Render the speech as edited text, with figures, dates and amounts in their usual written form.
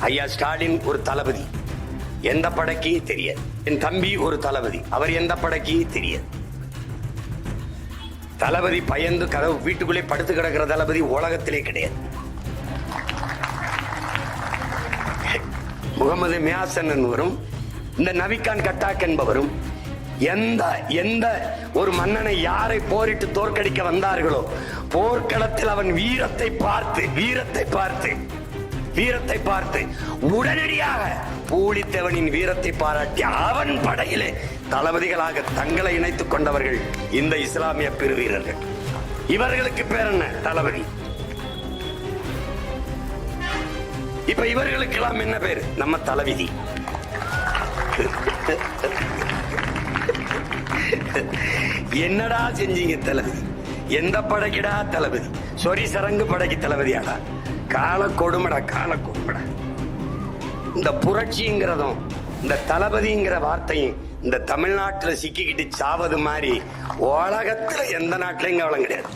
ஐயா ஸ்டாலின் ஒரு தளபதி, எந்த படைக்கு தெரியாது. என் தம்பி ஒரு தளபதி, அவர் எந்த படைக்கு தெரியாது. தளபதி பயந்து கதவு வீட்டுக்குள்ளே படுத்து கிடக்கிற தளபதி உலகத்திலே கிடையாது. முகமது மியாசன் என்பவரும் இந்த நவிகான் கட்டாக் என்பவரும் எந்த எந்த ஒரு மன்னனை யாரை போரிட்டு தோற்கடிக்க வந்தார்களோ போர்க்களத்தில் அவன் வீரத்தை பார்த்து உடனடியாக பூலித்தேவனின் வீரத்தை பாராட்டி அவன் படையிலே தளபதிகளாக தங்களை இணைத்துக் கொண்டவர்கள் இந்த இஸ்லாமிய பெருவீரர்கள். இவர்களுக்கு பேர் என்ன? தளபதி. இப்ப இவர்களுக்கு எல்லாம் என்ன பேரு? நம்ம தலைவிதி. என்னடா செஞ்சீங்க தளபதி? எந்த படைக்கிடா தளபதி? சொரி சரங்கு படைக்கு தளபதியாடா? கால கொடுமடா. இந்த புரட்சிங்கிறதும் இந்த தளபதிங்கிற வார்த்தையும் இந்த தமிழ்நாட்டுல சிக்கிக்கிட்டு சாவது மாதிரி உலகத்துல எந்த நாட்டிலையும் கவலம் கிடையாது.